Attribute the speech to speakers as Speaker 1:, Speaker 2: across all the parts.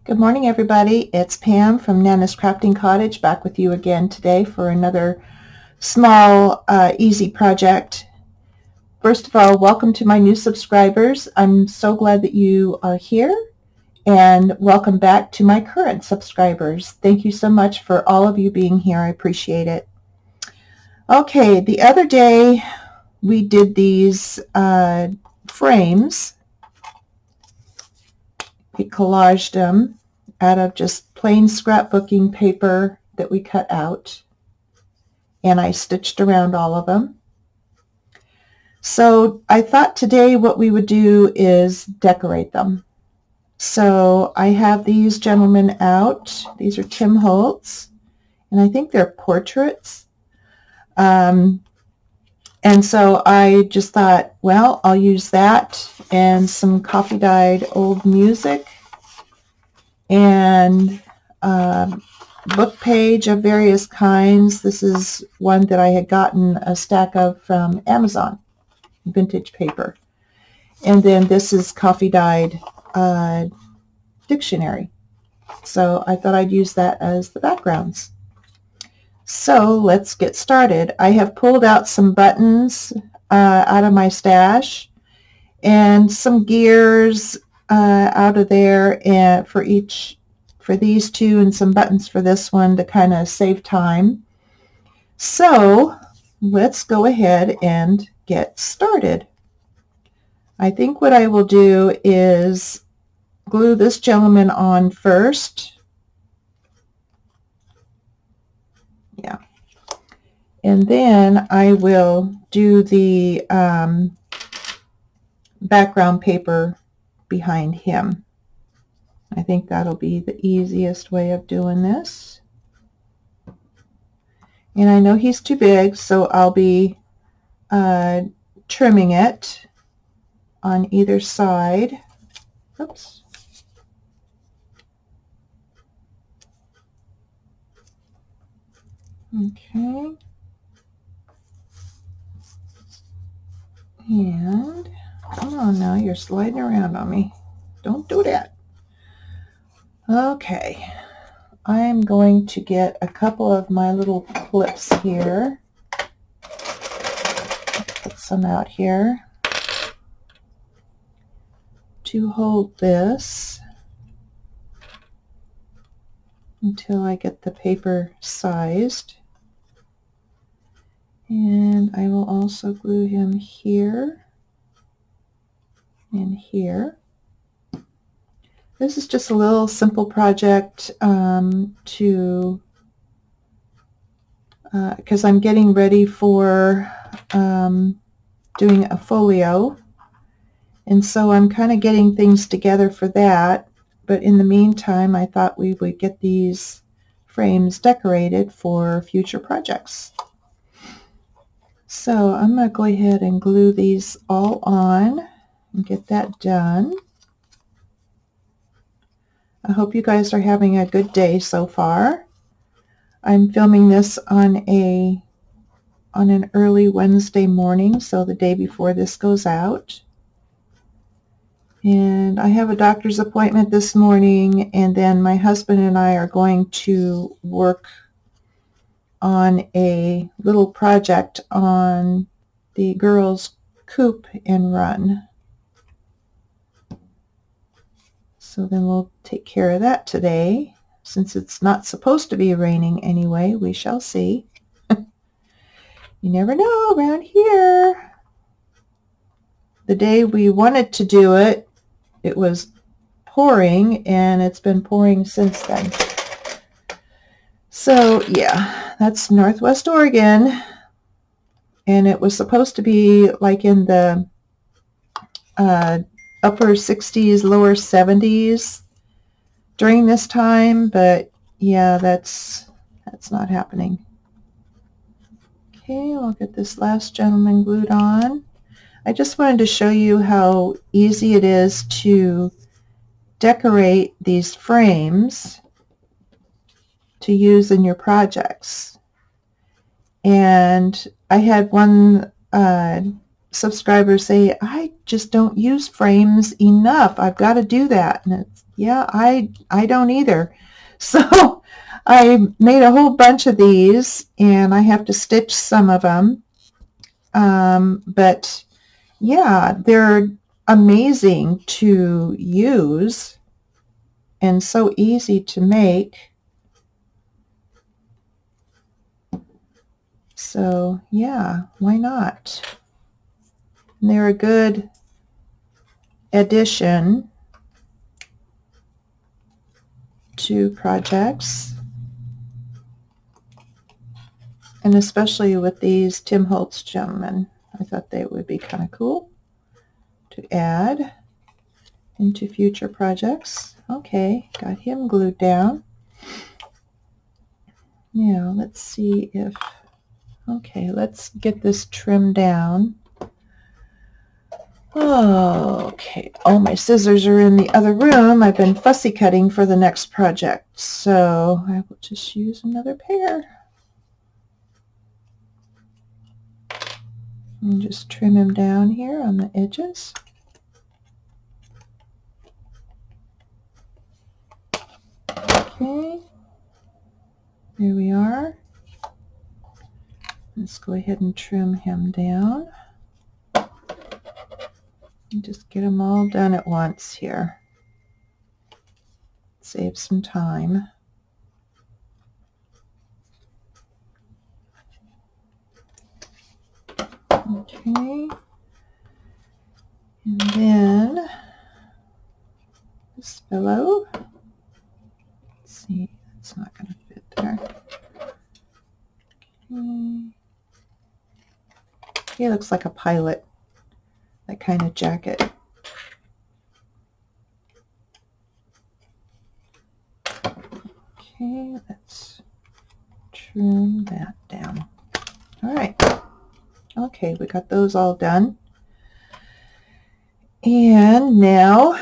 Speaker 1: Good morning, everybody. It's Pam from Nana's Crafting Cottage, back with you again today for another small, easy project. First of all, welcome to my new subscribers. I'm so glad that you are here, and welcome back to my current subscribers. Thank you so much for all of you being here. I appreciate it. Okay, the other day we did these frames. We collaged them out of just plain scrapbooking paper that we cut out, and I stitched around all of them. So I thought today what we would do is decorate them. So I have these gentlemen out. These are Tim Holtz, and I think they're portraits. And so I just thought, well, I'll use that and some coffee dyed old music and book page of various kinds. This is one that I had gotten a stack of from Amazon, vintage paper. And then this is coffee dyed dictionary. So I thought I'd use that as the backgrounds. So let's get started. I have pulled out some buttons out of my stash and some gears out of there, and for these two, and some buttons for this one to kind of save time. So let's go ahead and get started. I think what I will do is glue this gentleman on first. Yeah. And then I will do the background paper behind him. I think that'll be the easiest way of doing this. And I know he's too big, so I'll be trimming it on either side. Oops. Okay. And come on now, you're sliding around on me. Don't do that. Okay. I'm going to get a couple of my little clips here. Put some out here to hold this until I get the paper sized. And I will also glue him here and here. This is just a little simple project because I'm getting ready for doing a folio, and so I'm kind of getting things together for that. But in the meantime, I thought we would get these frames decorated for future projects. So I'm going to go ahead and glue these all on and get that done. I hope you guys are having a good day so far. I'm filming this on an early Wednesday morning, so the day before this goes out. And I have a doctor's appointment this morning, and then my husband and I are going to work on a little project on the girls' coop and run. So then we'll take care of that today. Since it's not supposed to be raining anyway, we shall see. You never know around here. The day we wanted to do it, it was pouring, and it's been pouring since then. So yeah, that's Northwest Oregon, and it was supposed to be like in the upper 60s, lower 70s during this time, but yeah, that's not happening. Okay, I'll get this last gentleman glued on. I just wanted to show you how easy it is to decorate these frames to use in your projects. And I had one subscriber say, I just don't use frames enough. I've got to do that. And Yeah, I don't either. So I made a whole bunch of these, and I have to stitch some of them. But yeah, they're amazing to use and so easy to make. So yeah, why not? And they're a good addition to projects, and especially with these Tim Holtz gentlemen. I thought they would be kind of cool to add into future projects. Okay, got him glued down. Now let's see if, okay, let's get this trimmed down. Okay, all my scissors are in the other room. I've been fussy cutting for the next project, so I will just use another pair. And just trim him down here on the edges. Okay, there we are. Let's go ahead and trim him down. And just get them all done at once here. Save some time. Okay. And then this fellow. Let's see, it's not going to fit there. Okay. He looks like a pilot, that kind of jacket. Okay, let's trim that down. All right. Okay, we got those all done. And now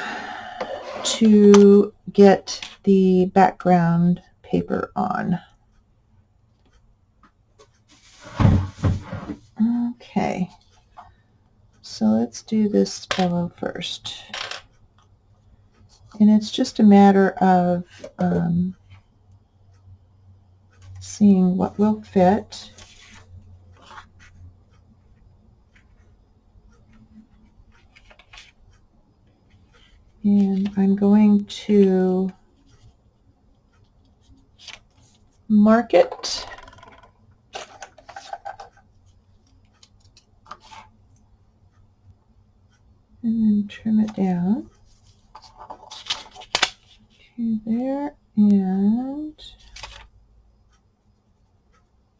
Speaker 1: to get the background paper on. Okay, so let's do this fellow first. And it's just a matter of seeing what will fit. And I'm going to mark it. And then trim it down. Okay, there and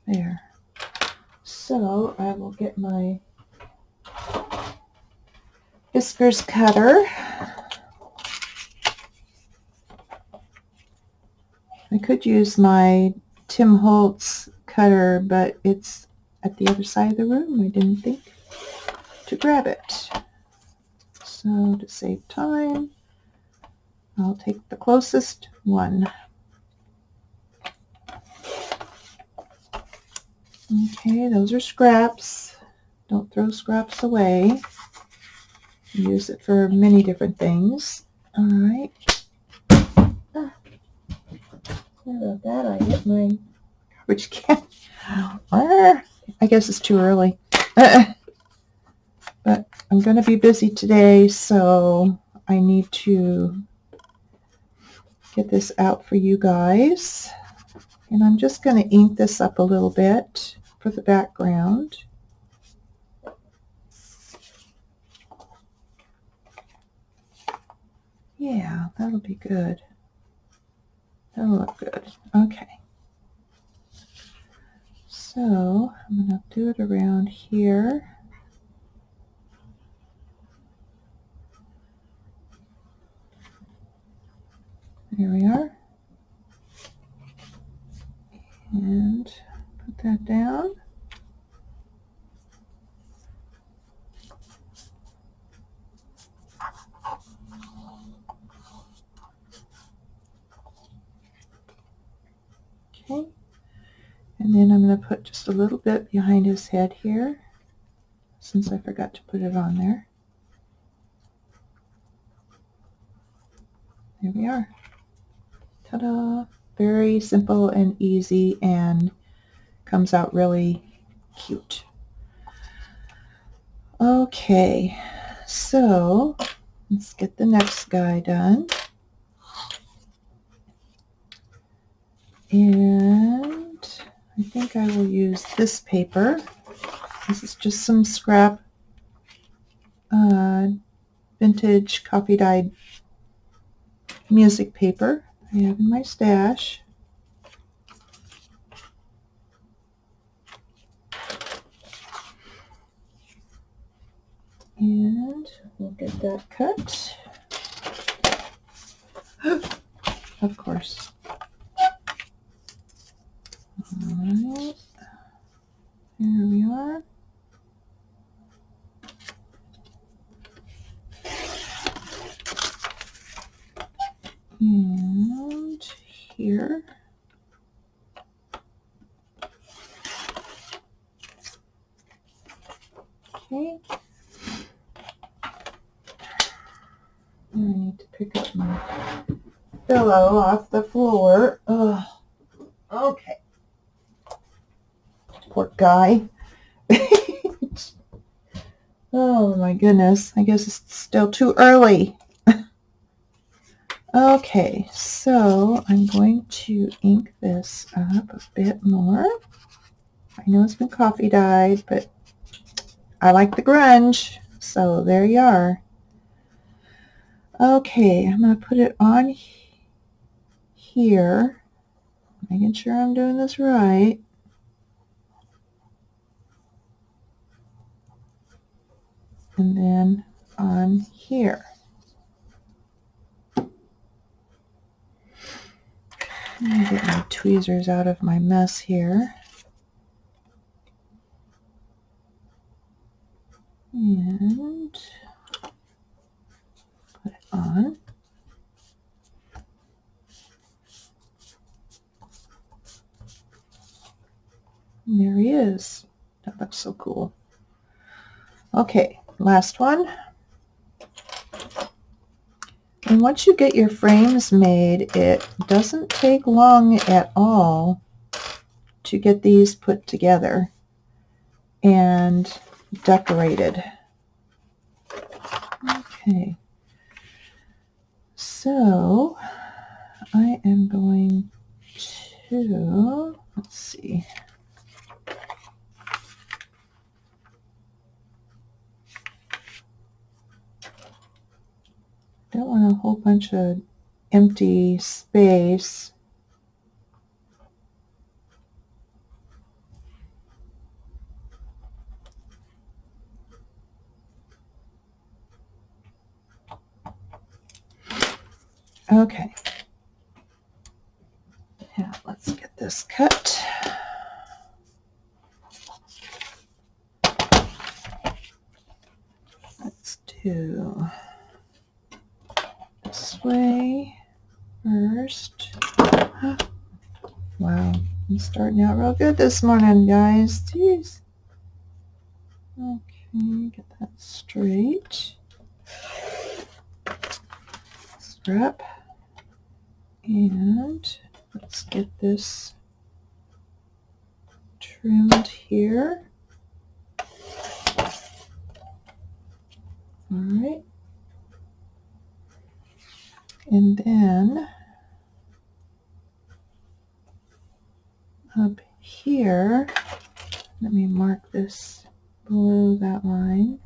Speaker 1: there. So I will get my whiskers cutter. I could use my Tim Holtz cutter, but it's at the other side of the room. I didn't think to grab it. So to save time, I'll take the closest one. Okay, those are scraps. Don't throw scraps away. Use it for many different things. All right. Sorry about that. I hit my garbage can. I guess it's too early. But I'm going to be busy today, so I need to get this out for you guys. And I'm just going to ink this up a little bit for the background. Yeah, that'll be good. That'll look good. Okay. So I'm going to do it around here. There we are. And put that down. Okay. And then I'm going to put just a little bit behind his head here, since I forgot to put it on there. There we are. Ta-da! Very simple and easy and comes out really cute. Okay, so let's get the next guy done. And I think I will use this paper. This is just some scrap vintage coffee dyed music paper I have in my stash. And we'll get that cut. Of course. Alright. Here we are. And here. Okay. I need to pick up my pillow off the floor. Ugh. Okay. Poor guy. Oh my goodness. I guess it's still too early. Okay, so I'm going to ink this up a bit more. I know it's been coffee dyed, but I like the grunge, so there you are. Okay, I'm going to put it on here, making sure I'm doing this right. And then on here. Let me get my tweezers out of my mess here. And put it on. And there he is. That looks so cool. Okay, last one. And once you get your frames made, it doesn't take long at all to get these put together and decorated. Okay, so I am going to, let's see. Don't want a whole bunch of empty space. Okay. Yeah, let's get this cut. Let's do this way first. Wow, I'm starting out real good this morning, guys. Jeez. Okay, get that straight. Strap. And let's get this trimmed here. All right. And then up here, let me mark this below that line.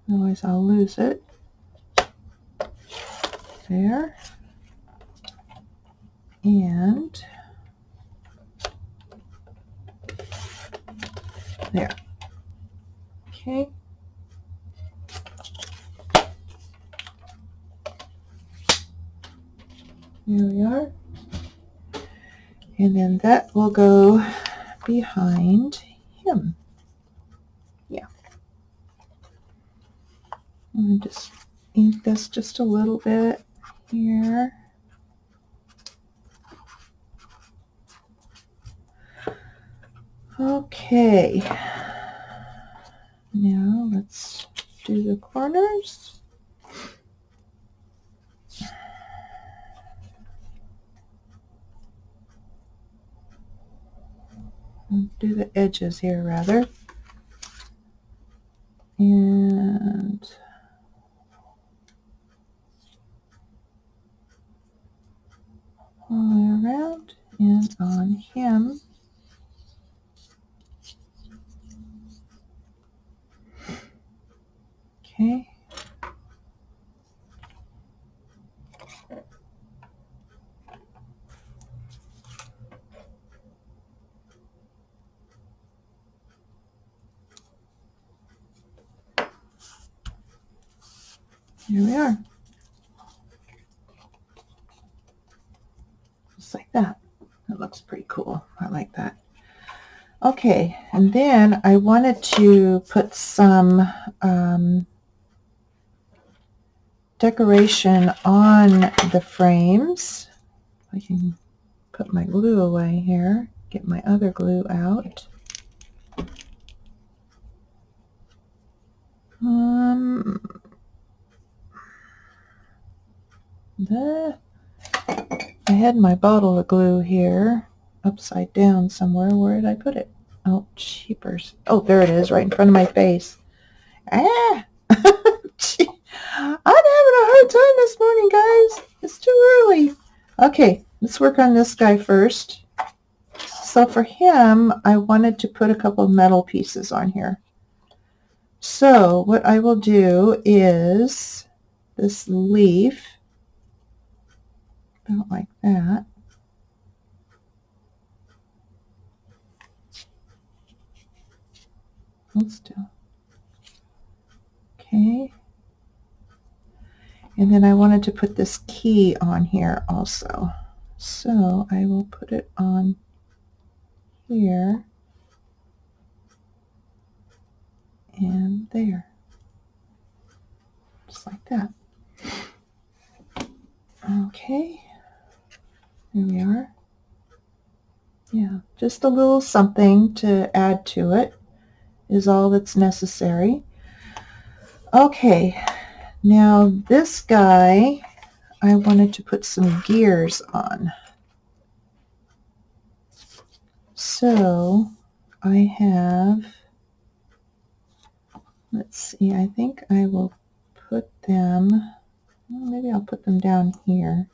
Speaker 1: Otherwise I'll lose it. There. And there. Okay. Here we are. And then that will go behind him. Yeah. I'm going to just ink this just a little bit here. Okay. Now let's do the corners. do the edges here rather. And all the way around and on him. Okay. Here we are. Just like that. That looks pretty cool. I like that. Okay, and then I wanted to put some decoration on the frames. I can put my glue away here, get my other glue out. I had my bottle of glue here upside down somewhere. Where did I put it? Oh, cheapers. Oh, there it is, right in front of my face. Ah! I'm having a hard time this morning, guys. It's too early. Okay, let's work on this guy first. So for him, I wanted to put a couple of metal pieces on here. So what I will do is this leaf, about like that. Hold still. Okay. And then I wanted to put this key on here also. So I will put it on here and there. Just like that. Okay. Here we are. Yeah, just a little something to add to it is all that's necessary. Okay, now this guy, I wanted to put some gears on. So I have, let's see, I think I will put them, well, maybe I'll put them down here.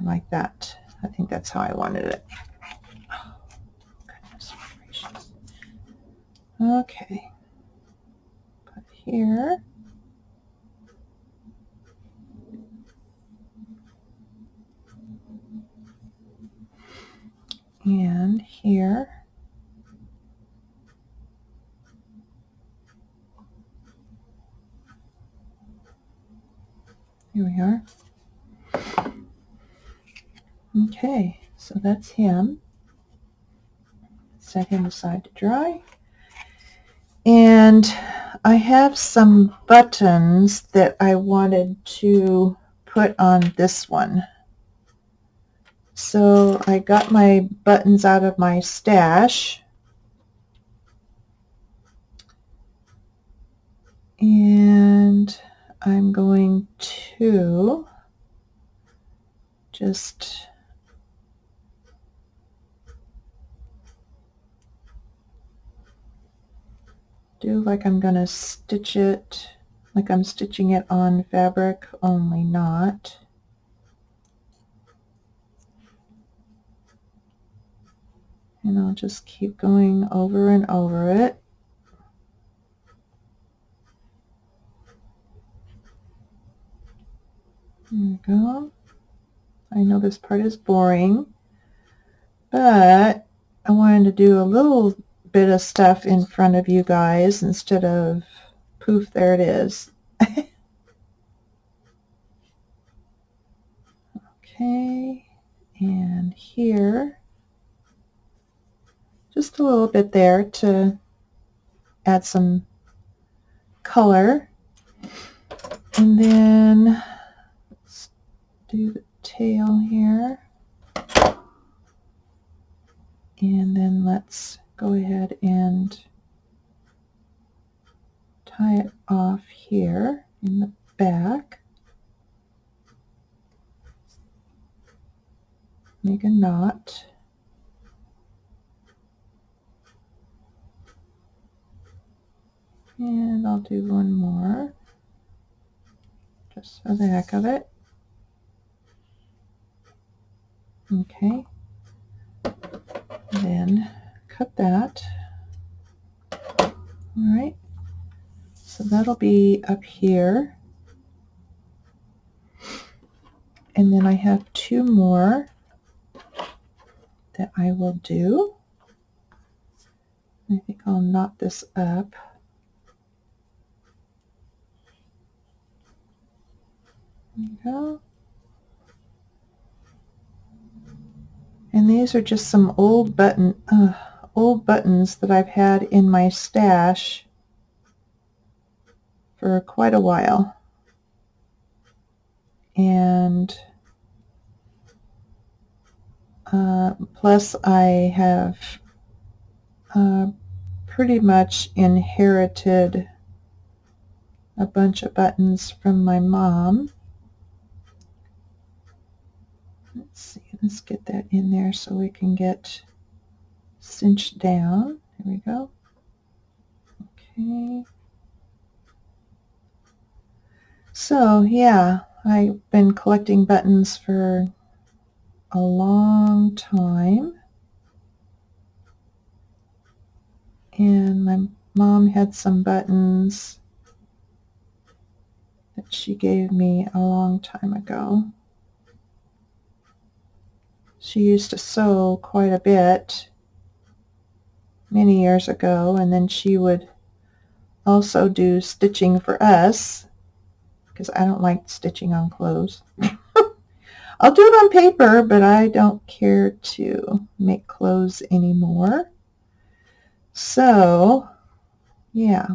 Speaker 1: Like that. I think that's how I wanted it. Oh, goodness gracious. Okay. Put here. And here. Here we are. Okay, so that's him. Set him aside to dry. And I have some buttons that I wanted to put on this one. So I got my buttons out of my stash. And I'm going to just do like I'm going to stitch it, like I'm stitching it on fabric, only not. And I'll just keep going over and over it. There we go. I know this part is boring, but I wanted to do a little bit of stuff in front of you guys instead of poof, there it is. Okay, and here, just a little bit there to add some color. And then let's do the tail here. And then let's go ahead and tie it off here in the back. make a knot. And I'll do one more, just for the heck of it. Okay. Then cut that. All right. So that'll be up here. And then I have two more that I will do. I think I'll knot this up. There we go. And these are just some old buttons that I've had in my stash for quite a while. And plus I have pretty much inherited a bunch of buttons from my mom. Let's see, let's get that in there so we can get cinched down. There we go. Okay. So yeah, I've been collecting buttons for a long time. And my mom had some buttons that she gave me a long time ago. She used to sew quite a bit many years ago, and then she would also do stitching for us, because I don't like stitching on clothes. I'll do it on paper, but I don't care to make clothes anymore. So, yeah,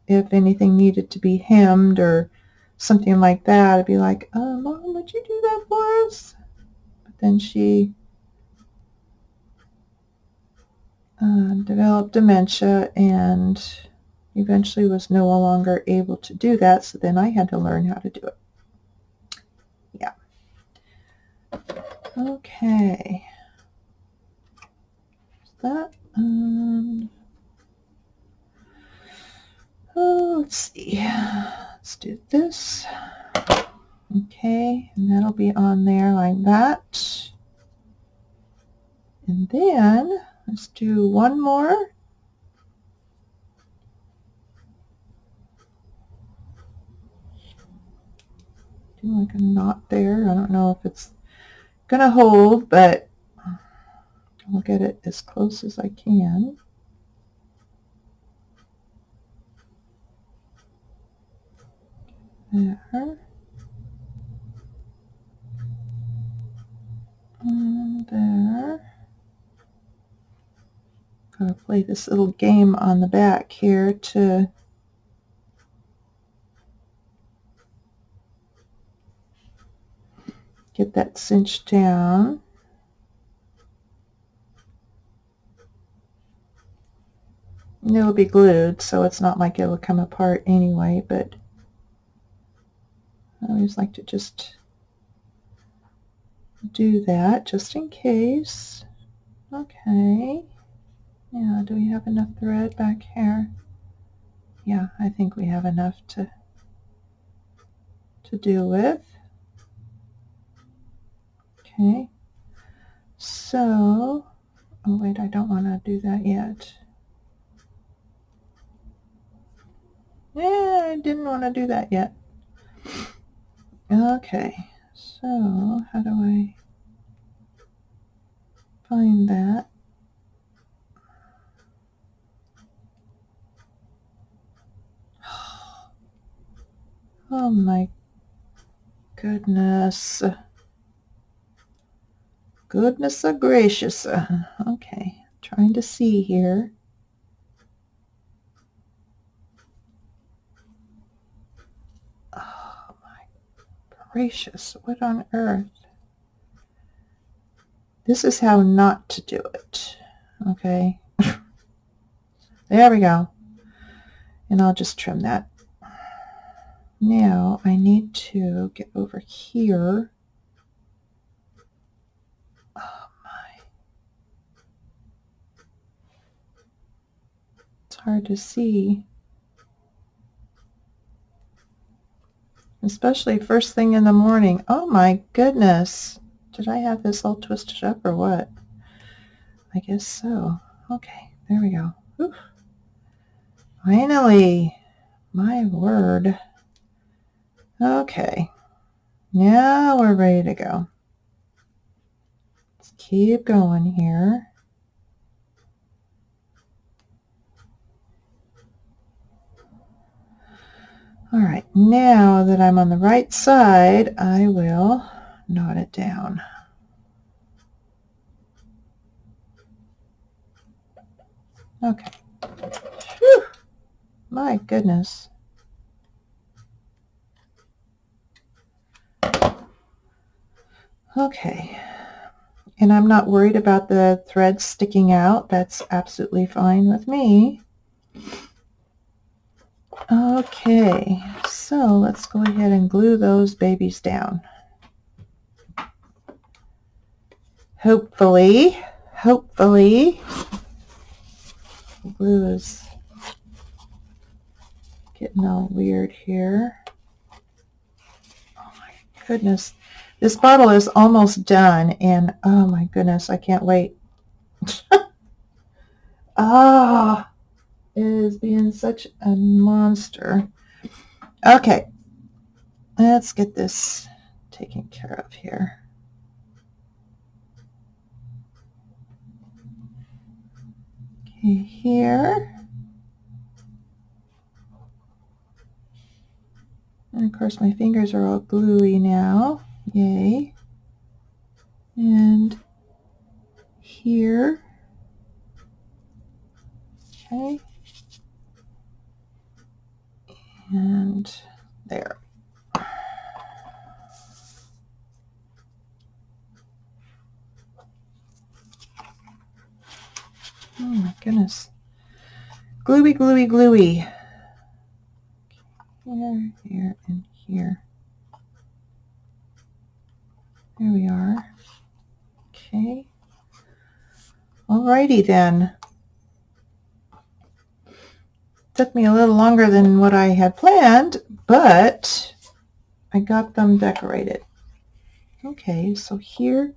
Speaker 1: if anything needed to be hemmed or something like that, I'd be like, Mom, would you do that for us? But then she developed dementia and eventually was no longer able to do that, so then I had to learn how to do it. Yeah. Okay. That. Let's see. Let's do this. Okay, and that'll be on there like that. And then let's do one more. Do like a knot there. I don't know if it's gonna hold, but I'll get it as close as I can. There. And there. Gotta play this little game on the back here to get that cinched down. And it'll be glued, so it's not like it'll come apart anyway, but I always like to just do that just in case. Okay. Yeah, do we have enough thread back here? Yeah, I think we have enough to do with. Okay. So, oh wait, I don't want to do that yet. Yeah, I didn't want to do that yet. Okay, so how do I find that? Oh my goodness. Goodness gracious. Okay, trying to see here. Oh my gracious, what on earth? This is how not to do it. Okay. There we go. And I'll just trim that. Now I need to get over here hard to see. Especially first thing in the morning. Oh my goodness. Did I have this all twisted up or what? I guess so. Okay, there we go. Oof. Finally. My word. Okay. Now we're ready to go. Let's keep going here. All right, now that I'm on the right side, I will knot it down. Okay. Whew. My goodness. Okay. And I'm not worried about the threads sticking out. That's absolutely fine with me. Okay, so let's go ahead and glue those babies down. Hopefully, glue is getting all weird here. Oh my goodness. This bottle is almost done, and oh my goodness, I can't wait. Ah, it is being such a monster. Okay, let's get this taken care of here. Okay, here. And of course my fingers are all gluey now. Yay. And here. Okay. And there. Oh my goodness. Gluey, gluey, gluey. Here, here, and here. There we are. Okay. Alrighty then. Took me a little longer than what I had planned, but I got them decorated. Okay, so here,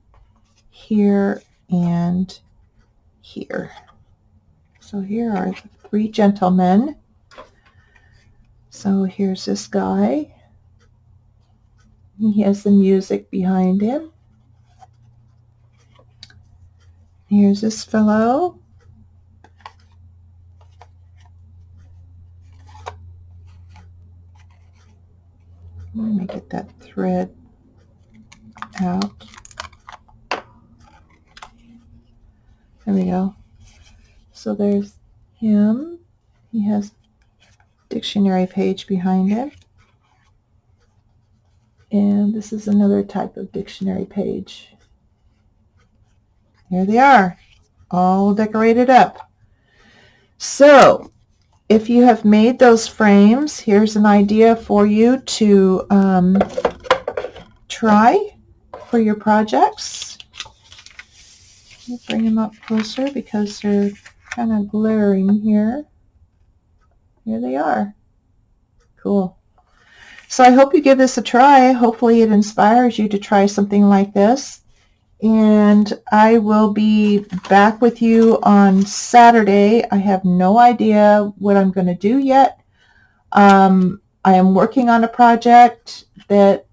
Speaker 1: here, and here. So here are the 3 gentlemen. So here's this guy. He has the music behind him. Here's this fellow. Let me get that thread out. There we go. So there's him. He has a dictionary page behind him. And this is another type of dictionary page. Here they are, all decorated up. So if you have made those frames, here's an idea for you to try for your projects. Let me bring them up closer because they're kind of glaring here. Here they are. Cool. So I hope you give this a try. Hopefully it inspires you to try something like this. And I will be back with you on Saturday. I have no idea what I'm going to do yet. I am working on a project that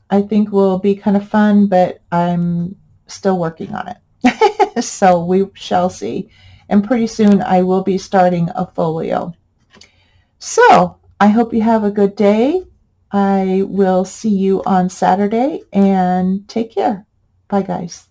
Speaker 1: I think will be kind of fun, but I'm still working on it. So we shall see. And pretty soon I will be starting a folio. So I hope you have a good day. I will see you on Saturday, and take care. Bye, guys.